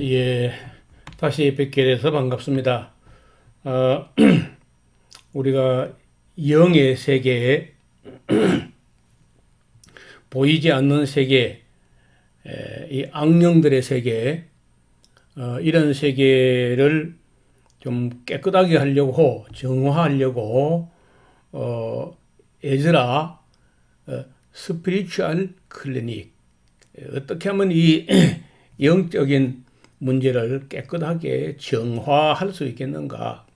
예, 다시 뵙게 돼서 반갑습니다. 우리가 영의 세계, 보이지 않는 세계, 이 악령들의 세계, 이런 세계를 좀 깨끗하게 하려고, 정화하려고, 에즈라, 스피리추얼 클리닉, 어떻게 하면 이 영적인 문제를 깨끗하게 정화할 수 있겠는가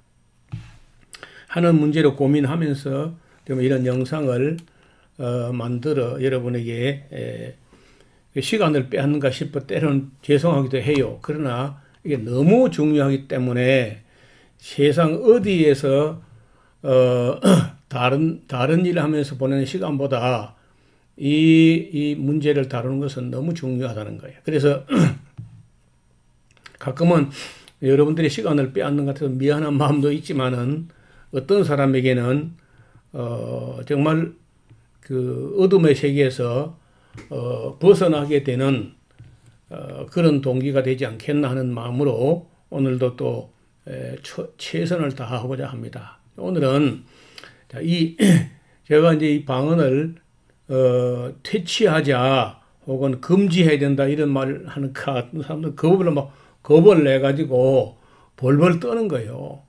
하는 문제로 고민하면서 이런 영상을 만들어 여러분에게 시간을 빼앗는가 싶어 때로는 죄송하기도 해요. 그러나 이게 너무 중요하기 때문에 세상 어디에서 다른 일을 하면서 보내는 시간보다 이 문제를 다루는 것은 너무 중요하다는 거예요. 그래서 가끔은 여러분들의 시간을 빼앗는 것 같아서 미안한 마음도 있지만은 어떤 사람에게는 정말 그 어둠의 세계에서 벗어나게 되는 그런 동기가 되지 않겠나 하는 마음으로 오늘도 또 최선을 다하고자 합니다. 오늘은 제가 이제 이 방언을 퇴치하자 혹은 금지해야 된다 이런 말을 하는 사람들 겁을 내가지고 벌벌 떠는 거예요.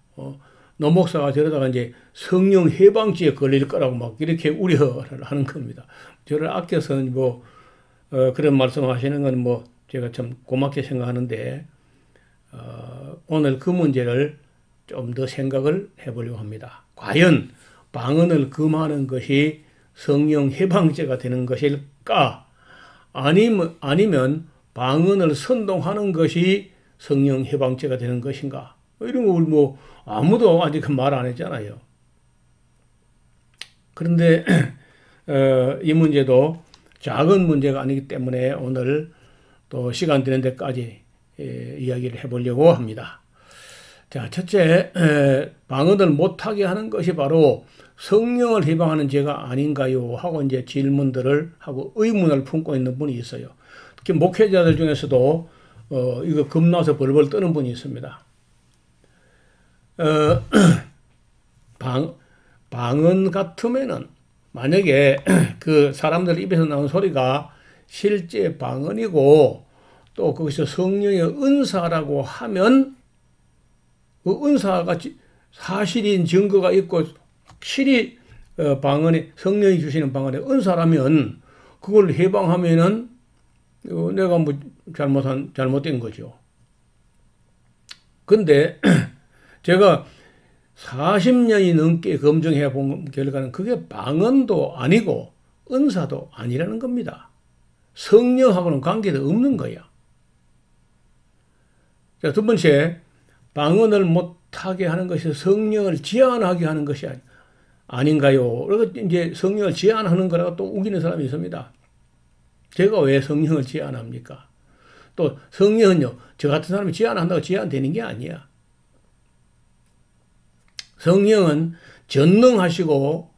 노 목사가 저러다가 이제 성령 해방죄에 걸릴 거라고 막 이렇게 우려를 하는 겁니다. 저를 아껴서 뭐 그런 말씀하시는 건 뭐 제가 참 고맙게 생각하는데 오늘 그 문제를 좀 더 생각을 해보려고 합니다. 과연 방언을 금하는 것이 성령 해방죄가 되는 것일까? 아니면 방언을 선동하는 것이 성령 해방죄가 되는 것인가? 이런 걸 뭐 아무도 아직 말 안 했잖아요. 그런데 이 문제도 작은 문제가 아니기 때문에 오늘 또 시간 되는 데까지 이야기를 해보려고 합니다. 자, 첫째, 방언을 못하게 하는 것이 바로 성령을 해방하는 죄가 아닌가요? 하고 이제 질문들을 하고 의문을 품고 있는 분이 있어요. 특히 목회자들 중에서도 이거 겁나서 벌벌 떠는 분이 있습니다. 방언 같으면은 만약에 그 사람들 입에서 나온 소리가 실제 방언이고 또 거기서 성령의 은사라고 하면 그 은사가 사실인 증거가 있고 확실히 방언에 성령이 주시는 방언의 은사라면 그걸 해방하면은 내가 뭐 잘못된 거죠. 근데 제가 40년이 넘게 검증해 본 결과는 그게 방언도 아니고 은사도 아니라는 겁니다. 성령하고는 관계도 없는 거야. 자, 두 번째, 방언을 못하게 하는 것이 성령을 제한하게 하는 것이 아닌가요? 그리고 이제 성령을 제한하는 거라고 또 우기는 사람이 있습니다. 제가 왜 성령을 제한합니까? 또 성령은요, 저 같은 사람이 제한한다고 제한되는 게 아니야. 성령은 전능하시고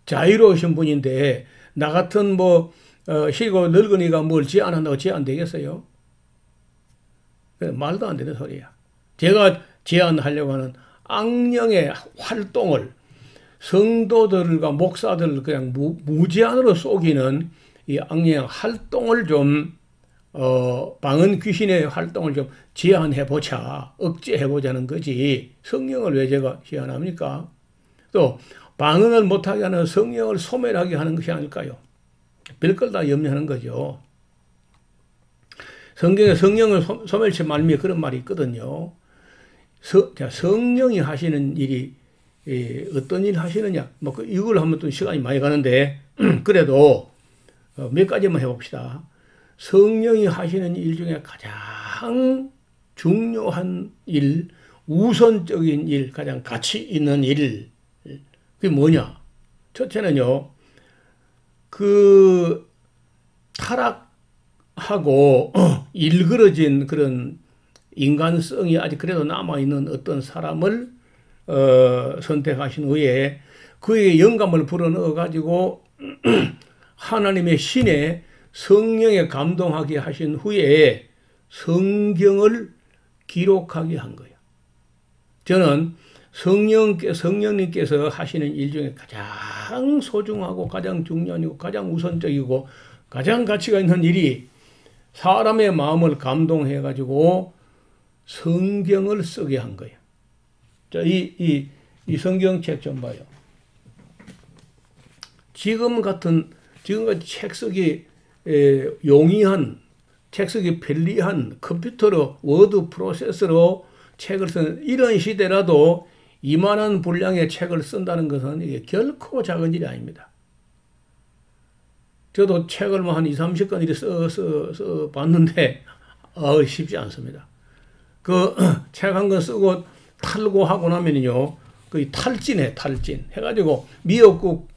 자유로우신 분인데 나 같은 시고 늙은이가 뭘 제한한다고 제한되겠어요? 말도 안 되는 소리야. 제가 제한하려고 하는 악령의 활동을 성도들과 목사들을 그냥 무제한으로 속이는 이 악령의 활동을 좀 방언 귀신의 활동을 좀 제한해보자, 억제해보자는 거지 성령을 왜 제가 제한합니까? 또 방언을 못하게 하는 성령을 소멸하게 하는 것이 아닐까요? 별걸 다 염려하는 거죠. 성경에 성령을 소멸치 말미에 그런 말이 있거든요. 성령이 하시는 일이 어떤 일 하시느냐 뭐 이걸 하면 또 시간이 많이 가는데 그래도 몇 가지만 해봅시다. 성령이 하시는 일 중에 가장 중요한 일, 우선적인 일, 가장 가치 있는 일, 그게 뭐냐? 첫째는요, 그 타락하고 일그러진 그런 인간성이 아직 그래도 남아있는 어떤 사람을 선택하신 후에 그에게 영감을 불어넣어가지고 하나님의 신에 성령에 감동하게 하신 후에 성경을 기록하게 한 거예요. 저는 성령님께서 하시는 일 중에 가장 소중하고 가장 중요하고 가장 우선적이고 가장 가치가 있는 일이 사람의 마음을 감동해가지고 성경을 쓰게 한 거예요. 자, 이 성경책 좀 봐요. 지금같이 책 쓰기 용이한, 책 쓰기 편리한 컴퓨터로, 워드 프로세서로 책을 쓰는 이런 시대라도 이만한 분량의 책을 쓴다는 것은 이게 결코 작은 일이 아닙니다. 저도 책을 뭐 한 20-30권 이렇게 써 봤는데, 쉽지 않습니다. 그 책 한 권 쓰고 탈고 하고 나면요, 거의 탈진. 해가지고 미역국,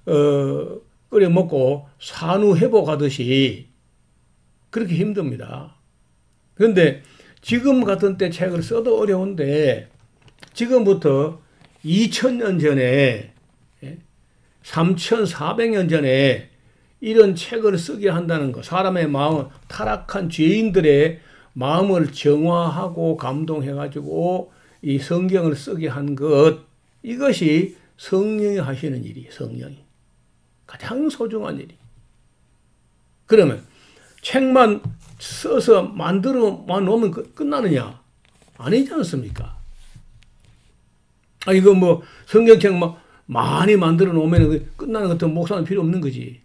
끓여 먹고 산후 회복하듯이 그렇게 힘듭니다. 그런데 지금 같은 때 책을 써도 어려운데, 지금부터 2000년 전에, 3400년 전에 이런 책을 쓰게 한다는 것, 사람의 마음, 타락한 죄인들의 마음을 정화하고 감동해가지고 이 성경을 쓰게 한 것, 이것이 성령이 하시는 일이에요. 성령이. 가장 소중한 일이. 그러면 책만 써서 만들어만 놓으면 끝나느냐? 아니지 않습니까? 이거 뭐 성경책 막 많이 만들어 놓으면 끝나는 것도 목사는 필요 없는 거지.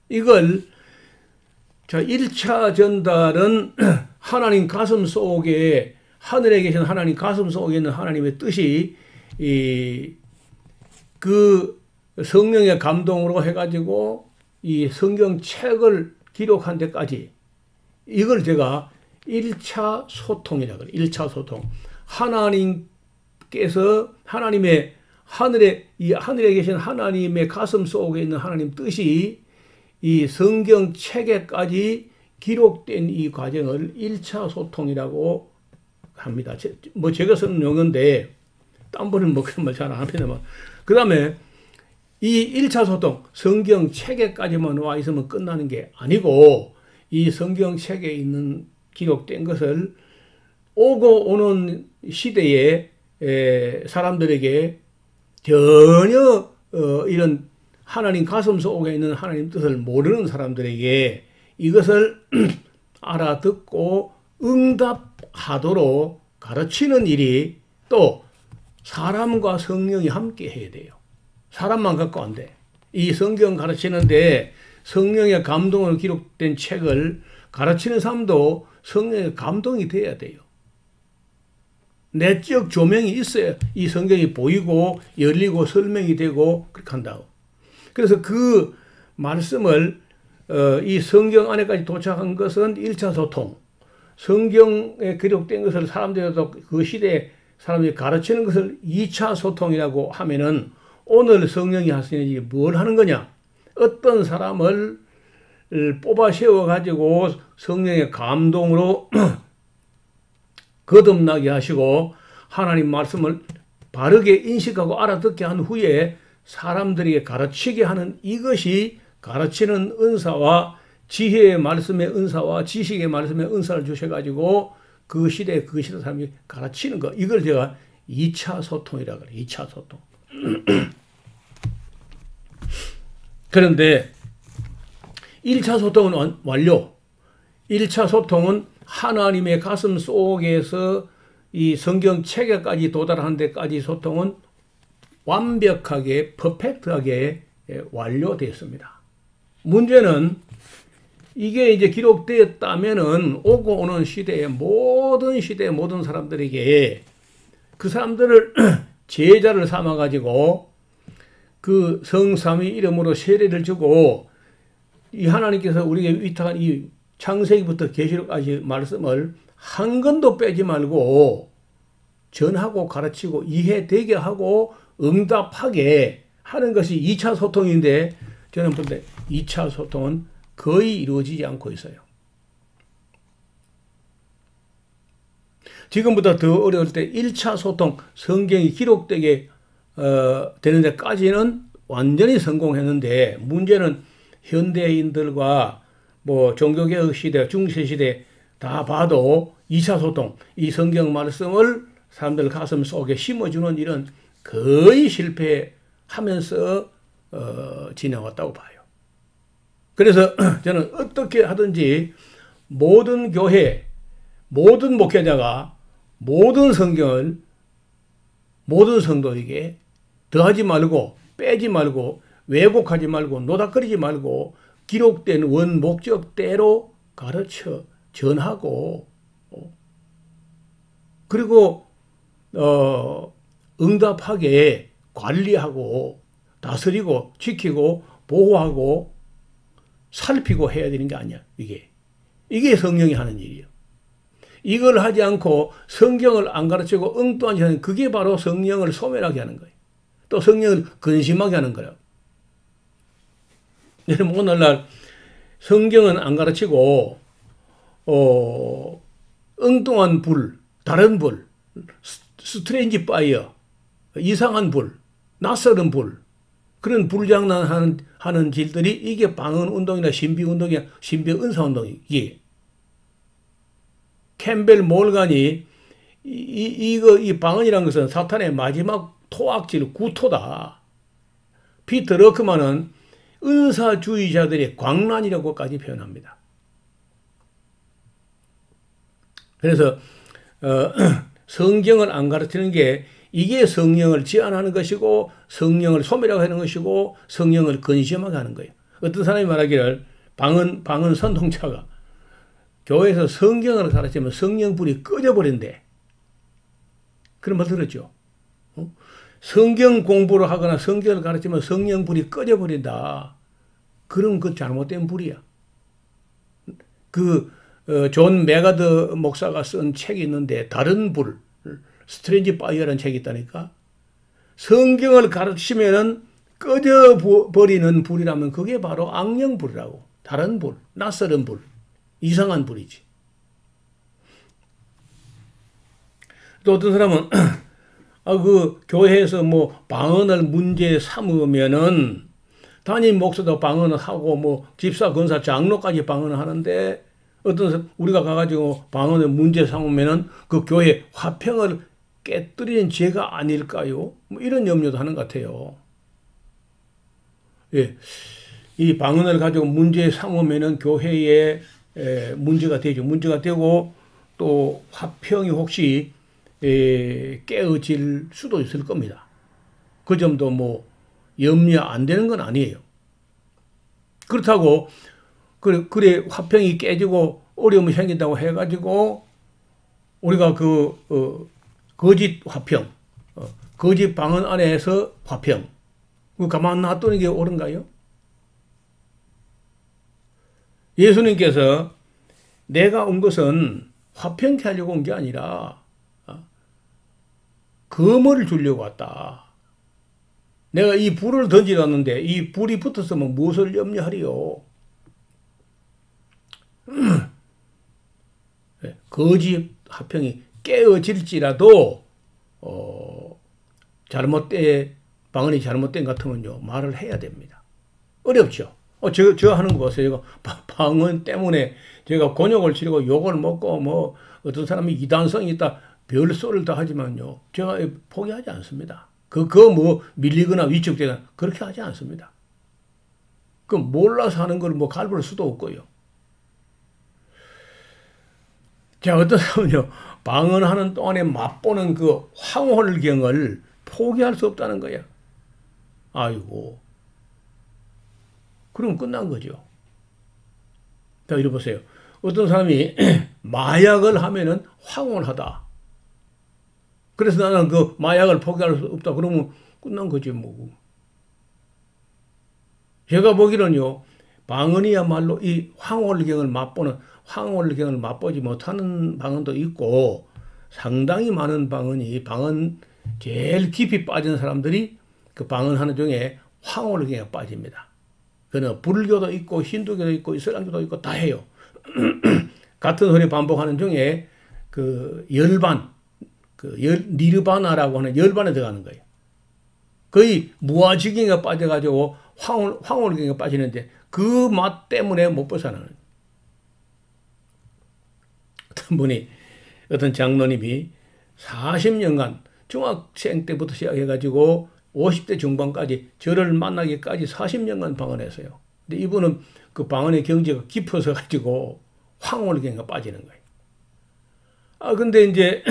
이걸, 자, 1차 전달은 하나님 가슴 속에, 하늘에 계신 하나님 가슴 속에 있는 하나님의 뜻이 그 성령의 감동으로 해가지고 이 성경책을 기록한 데까지, 이걸 제가 1차 소통이라고 그래요. 1차 소통. 하나님께서 하나님의 하늘에 계신 하나님의 가슴 속에 있는 하나님 뜻이 이 성경책에까지 기록된 이 과정을 1차 소통이라고 합니다. 뭐 제가 쓰는 용어인데 딴 분은 뭐 그런 말 잘 안 합니다만, 그 다음에 이 1차 소통, 성경책에까지만 와 있으면 끝나는 게 아니고, 이 성경책에 있는 기록된 것을 오고 오는 시대에 사람들에게 전혀 이런 하나님 가슴 속에 있는 하나님 뜻을 모르는 사람들에게 이것을 알아듣고 응답하도록 가르치는 일이 또 사람과 성령이 함께 해야 돼요. 사람만 갖고 안 돼. 이 성경 가르치는데 성령의 감동으로 기록된 책을 가르치는 사람도 성령의 감동이 돼야 돼요. 내적 조명이 있어야 이 성경이 보이고 열리고 설명이 되고 그렇게 한다고. 그래서 그 말씀을 이 성경 안에까지 도착한 것은 1차 소통. 성경에 기록된 것을 사람들도 그 시대에 사람들이 가르치는 것을 2차 소통이라고 하면은, 오늘 성령이 하시는 일이 뭘 하는 거냐? 어떤 사람을 뽑아 세워가지고 성령의 감동으로 거듭나게 하시고 하나님 말씀을 바르게 인식하고 알아듣게 한 후에 사람들에게 가르치게 하는, 이것이 가르치는 은사와 지혜의 말씀의 은사와 지식의 말씀의 은사를 주셔가지고 그 시대 사람이 가르치는 거, 이걸 제가 2차 소통이라고 그래요. 2차 소통. 그런데 1차 소통은 완료. 1차 소통은 하나님의 가슴 속에서 이 성경체계까지 도달하는 데까지 소통은 완벽하게, 퍼펙트하게 완료되었습니다. 문제는 이게 이제 기록되었다면은 오고 오는 시대의 모든 사람들에게 그 사람들을 제자를 삼아가지고 그 성삼위 이름으로 세례를 주고, 이 하나님께서 우리에게 위탁한 이 창세기부터 계시록까지 말씀을 한 권도 빼지 말고 전하고 가르치고 이해되게 하고 응답하게 하는 것이 2차 소통인데, 저는 볼 때 2차 소통은 거의 이루어지지 않고 있어요. 지금보다 더 어려울 때 1차 소통, 성경이 기록되게 되는 데까지는 완전히 성공했는데, 문제는 현대인들과 뭐 종교개혁 시대, 중세시대 다 봐도 2차 소통, 이 성경 말씀을 사람들 가슴 속에 심어주는 일은 거의 실패하면서 지내왔다고 봐요. 그래서 저는 어떻게 하든지 모든 교회, 모든 목회자가 모든 성경을 모든 성도에게 더하지 말고 빼지 말고 왜곡하지 말고 노닥거리지 말고 기록된 원 목적대로 가르쳐 전하고 그리고 응답하게 관리하고 다스리고 지키고 보호하고 살피고 해야 되는 게 아니야. 이게 성령이 하는 일이에요. 이걸 하지 않고 성경을 안 가르치고 엉뚱한 짓 하는 그게 바로 성령을 소멸하게 하는 거예요. 또 성령을 근심하게 하는 거예요. 여러분 오늘날 성경은 안 가르치고 엉뚱한 불, 다른 불, 스트레인지 파이어, 이상한 불, 낯설은 불 그런 불장난하는 질들이 이게 방언운동이나 신비운동이나 신비은사운동이 이게 캠벨 몰간이 이 방언이라는 것은 사탄의 마지막 토악질 구토다. 피터 러크만은 은사주의자들의 광란이라고까지 표현합니다. 그래서 성경을 안 가르치는 게 이게 성령을 제한하는 것이고 성령을 소멸하게 하는 것이고 성령을 근심하게 하는 거예요. 어떤 사람이 말하기를 방언 선동자가 교회에서 성경을 가르치면 성령불이 꺼져버린대. 그런 말 들었죠? 성경 공부를 하거나 성경을 가르치면 성령불이 꺼져버린다. 그럼 그 잘못된 불이야. 존 메가더 목사가 쓴 책이 있는데 다른 불, 스트레인지 파이어라는 책이 있다니까. 성경을 가르치면은 꺼져버리는 불이라면 그게 바로 악령불이라고. 다른 불, 낯설은 불, 이상한 불이지. 또 어떤 사람은 교회에서 뭐 방언을 문제 삼으면은 담임 목사도 방언을 하고 집사, 권사, 장로까지 방언을 하는데 우리가 가가지고 방언을 문제 삼으면은 그 교회 화평을 깨뜨리는 죄가 아닐까요? 이런 염려도 하는 것 같아요. 예. 이 방언을 가지고 문제 삼으면은 교회에 문제가 되죠. 문제가 되고 또 화평이 혹시 깨어질 수도 있을 겁니다. 그 점도 염려 안 되는 건 아니에요. 그렇다고 그래 화평이 깨지고 어려움이 생긴다고 해가지고 우리가 거짓 화평, 거짓 방언 안에서 화평 가만 놔두는 게 옳은가요? 예수님께서 내가 온 것은 화평케 하려고 온 게 아니라 검을 주려고 왔다. 내가 이 불을 던지놨는데 이 불이 붙었으면 무엇을 염려하리요? 거짓 화평이 깨어질지라도 방언이 잘못된 같으면요 말을 해야 됩니다. 어렵죠. 저 하는 거 보세요. 방언 때문에 제가 곤욕을 치르고 욕을 먹고 어떤 사람이 이단성이 있다 별소리를 다 하지만요 제가 포기하지 않습니다. 밀리거나 위축되거나 그렇게 하지 않습니다. 몰라서 하는 걸 갈볼 수도 없고요. 자, 어떤 사람은요 방언하는 동안에 맛보는 그 황홀경을 포기할 수 없다는 거야. 아이고, 그럼 끝난 거죠. 자, 이리 보세요. 어떤 사람이 마약을 하면은 황홀하다. 그래서 나는 그 마약을 포기할 수 없다. 그러면 끝난 거지 뭐. 제가 보기로는요 방언이야말로 이 황홀경을 맛보지 못하는 방언도 있고 상당히 많은 방언 제일 깊이 빠진 사람들이 그 방언하는 중에 황홀경에 빠집니다. 그는 불교도 있고 힌두교도 있고 이슬람교도 있고 다 해요. 같은 소리 반복하는 중에 니르바나라고 하는 열반에 들어가는 거예요. 거의 무아지경에 빠져가지고 황홀경에 빠지는데 그 맛 때문에 못 벗어나는 거예요. 어떤 분이, 어떤 장로님이 40년간 중학생 때부터 시작해가지고 50대 중반까지 저를 만나기까지 40년간 방언했어요. 근데 이분은 그 방언의 경지가 깊어서 가지고 황홀경에 빠지는 거예요. 근데 이제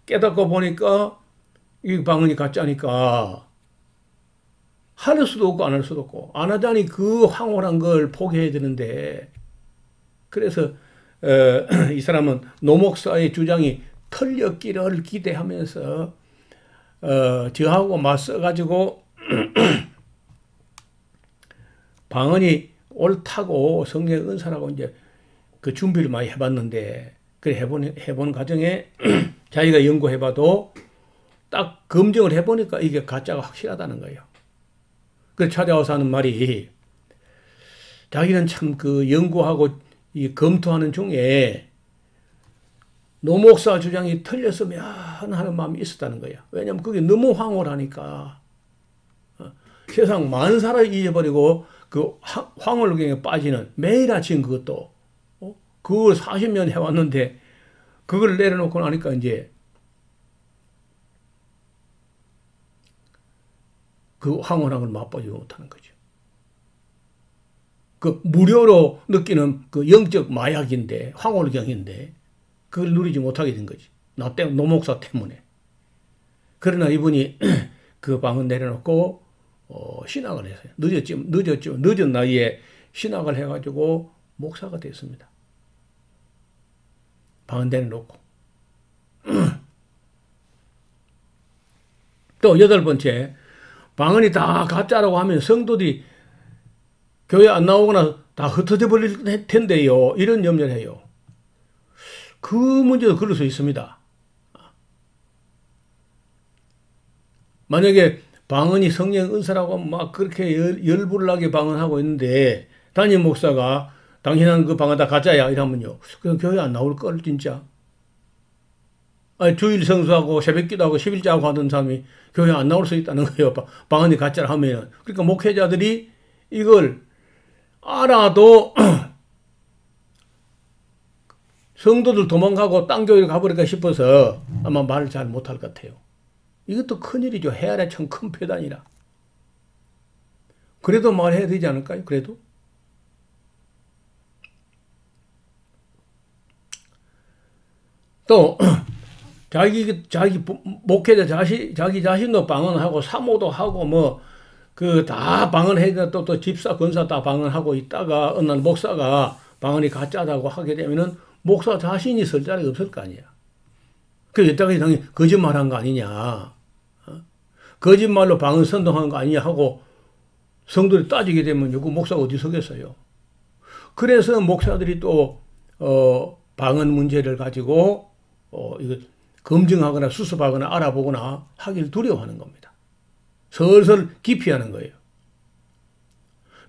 깨닫고 보니까 이 방언이 가짜니까 할 수도 없고 안 할 수도 없고, 안 하자니 그 황홀한 걸 포기해야 되는데, 그래서 이 사람은 노 목사의 주장이 틀렸기를 기대하면서 저하고 맞서가지고 방언이 옳다고 성령의 은사라고 이제 그 준비를 많이 해봤는데, 그래 해본 과정에 자기가 연구해봐도 딱 검증을 해보니까 이게 가짜가 확실하다는 거예요. 그래서 찾아와서 하는 말이, 자기는 참 그 연구하고 이 검토하는 중에 노 목사 주장이 틀렸으면 하는 마음이 있었다는 거야. 왜냐면 그게 너무 황홀하니까. 세상 만사를 잊어버리고 그 황홀경에 빠지는, 매일 아침 그것도 그걸 40년 해왔는데 그걸 내려놓고 나니까 이제 그 황홀한 걸 맛보지 못하는 거죠. 그 무료로 느끼는 그 영적 마약인데, 황홀경인데 그걸 누리지 못하게 된 거지. 나 때문에, 노 목사 때문에. 그러나 이분이 그 방언 내려놓고 신학을 했어요. 늦은 나이에 신학을 해가지고 목사가 됐습니다. 방언 내려놓고. 또 8번째, 방언이 다 가짜라고 하면 성도들이 교회 안 나오거나 다 흩어져 버릴 텐데요, 이런 염려를 해요. 그 문제도 그럴 수 있습니다. 만약에 방언이 성령 은사라고 막 그렇게 열불나게 방언하고 있는데 담임 목사가 당신은 그 방언 다 가짜야 이러면요, 그냥 교회 안 나올 걸 진짜. 아니, 주일 성수하고 새벽기도하고 11자하고 하던 사람이 교회 안 나올 수 있다는 거예요. 방언이 가짜라 하면. 그러니까 목회자들이 이걸 알아도 성도들 도망가고 딴 교회를 가버릴까 싶어서 아마 말을 잘 못할 것 같아요. 이것도 큰일이죠. 해아래 참 큰 폐단이라. 그래도 말해야 되지 않을까요? 그래도? 또 자기 목회자 자기 자신도 방언하고 사모도 하고 뭐 그 다 방언해야 또 집사 권사 다 방언하고 있다가 어느 날 목사가 방언이 가짜다고 하게 되면은 목사 자신이 설 자리가 없을 거 아니야. 그 여태까지 당연히 거짓말한 거 아니냐, 거짓말로 방언 선동한 거 아니냐 하고 성도들이 따지게 되면 그 목사가 어디 서겠어요. 그래서 목사들이 또 방언 문제를 가지고 이거 검증하거나 수습하거나 알아보거나 하길 두려워하는 겁니다. 슬슬 기피하는 거예요.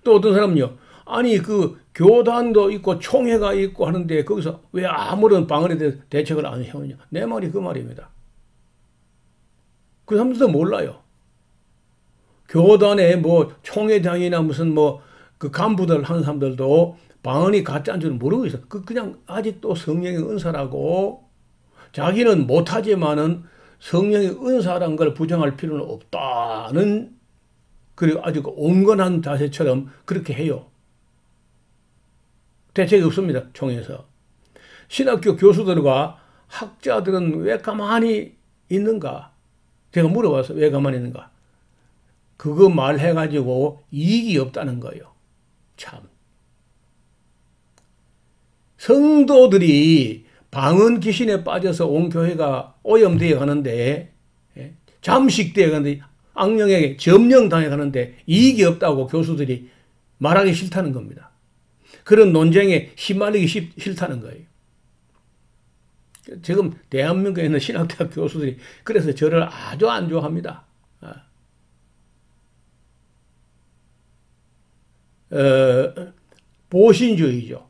또 어떤 사람은요, 아니 그 교단도 있고 총회가 있고 하는데 거기서 왜 아무런 방언에 대해서 대책을 안 해오느냐. 내 말이 그 말입니다. 그 사람들도 몰라요. 교단에 뭐 총회장이나 무슨 뭐 그 간부들 하는 사람들도 방언이 가짜인 줄 모르고 있어. 그냥 아직도 성령의 은사라고, 자기는 못하지만은 성령의 은사라는 걸 부정할 필요는 없다는, 그리고 아주 온건한 자세처럼 그렇게 해요. 대책이 없습니다. 총회에서. 신학교 교수들과 학자들은 왜 가만히 있는가? 제가 물어봐서 왜 가만히 있는가? 그거 말해가지고 이익이 없다는 거예요. 참. 성도들이 방언 귀신에 빠져서 온 교회가 오염되어 가는데, 잠식되어 가는데, 악령에게 점령당해 가는데 이익이 없다고 교수들이 말하기 싫다는 겁니다. 그런 논쟁에 휘말리기 싫다는 거예요. 지금 대한민국에 있는 신학대학 교수들이 그래서 저를 아주 안 좋아합니다. 보신주의죠.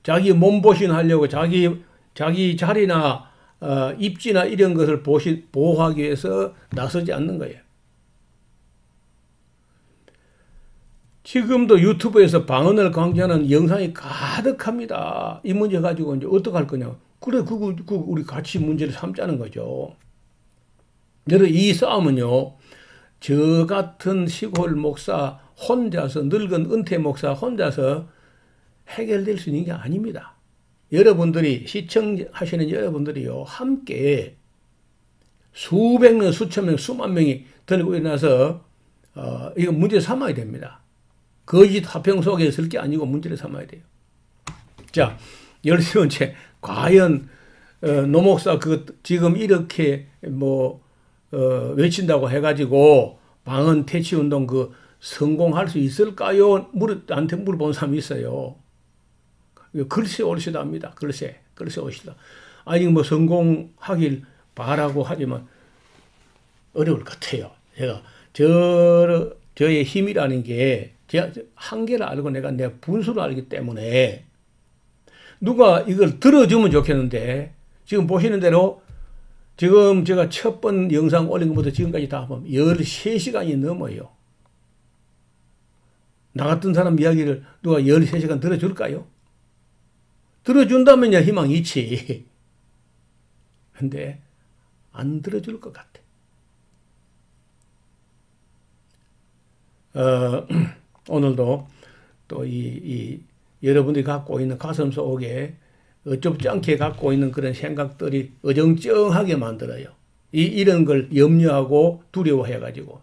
자기 몸보신하려고 자기 자리나 입지나 이런 것을 보호하기 위해서 나서지 않는 거예요. 지금도 유튜브에서 방언을 강조하는 영상이 가득합니다. 이 문제 가지고 이제 어떡할 거냐. 그래, 그거 우리 같이 문제를 삼자는 거죠. 여러분, 이 싸움은요, 저 같은 시골 목사 혼자서, 늙은 은퇴 목사 혼자서 해결될 수 있는 게 아닙니다. 여러분들이, 시청하시는 여러분들이요, 함께 수백 명, 수천 명, 수만 명이 들고 일어나서, 이거 문제 삼아야 됩니다. 거짓 화평 속에 있을 게 아니고 문제를 삼아야 돼요. 자, 12번째, 과연, 노 목사 지금 이렇게 외친다고 해가지고 방언 퇴치 운동 성공할 수 있을까요? 나한테 물어본 사람이 있어요. 글쎄 옳시다 합니다. 글쎄 옳시다. 아니, 성공하길 바라고 하지만 어려울 것 같아요. 제가, 저의 힘이라는 게, 제가 한계를 알고 내가 분수를 알기 때문에 누가 이걸 들어주면 좋겠는데, 지금 보시는 대로 지금 제가 첫 번 영상 올린 것부터 지금까지 다 하면 13시간이 넘어요. 나 같은 사람 이야기를 누가 13시간 들어줄까요? 들어준다면야 희망이 있지. 근데 안 들어줄 것 같아. 오늘도 또 여러분들이 갖고 있는 가슴 속에 어좁지 않게 갖고 있는 그런 생각들이 어정쩡하게 만들어요. 이런 걸 염려하고 두려워해가지고.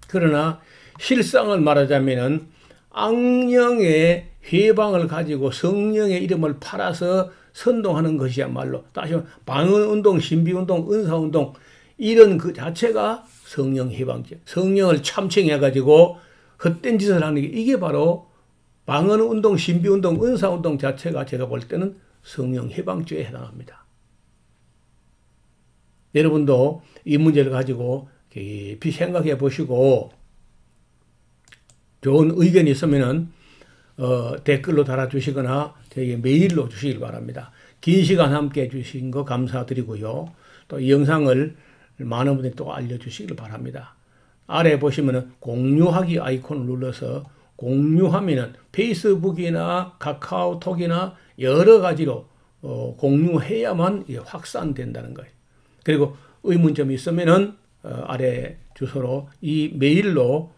그러나 실상을 말하자면은 악령의 회방을 가지고 성령의 이름을 팔아서 선동하는 것이야말로, 다시 말하면 방언운동, 신비운동, 은사운동, 이런 그 자체가 성령 해방죄, 성령을 참칭해가지고 헛된 짓을 하는 게, 이게 바로 방언운동, 신비운동, 은사운동 자체가 제가 볼 때는 성령 해방죄에 해당합니다. 여러분도 이 문제를 가지고 깊이 생각해 보시고 좋은 의견이 있으면은 댓글로 달아주시거나 저에게 메일로 주시길 바랍니다. 긴 시간 함께 해주신 거 감사드리고요. 또 이 영상을 많은 분들이 또 알려주시길 바랍니다. 아래 보시면은 공유하기 아이콘을 눌러서 공유하면은 페이스북이나 카카오톡이나 여러 가지로 공유해야만 확산된다는 거예요. 그리고 의문점이 있으면은 아래 주소로 이 메일로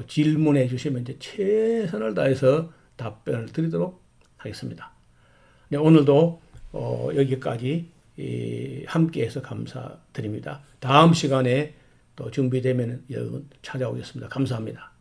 질문해 주시면 이제 최선을 다해서 답변을 드리도록 하겠습니다. 네, 오늘도 여기까지 함께해서 감사드립니다. 다음 시간에 또 준비되면 여러분 찾아오겠습니다. 감사합니다.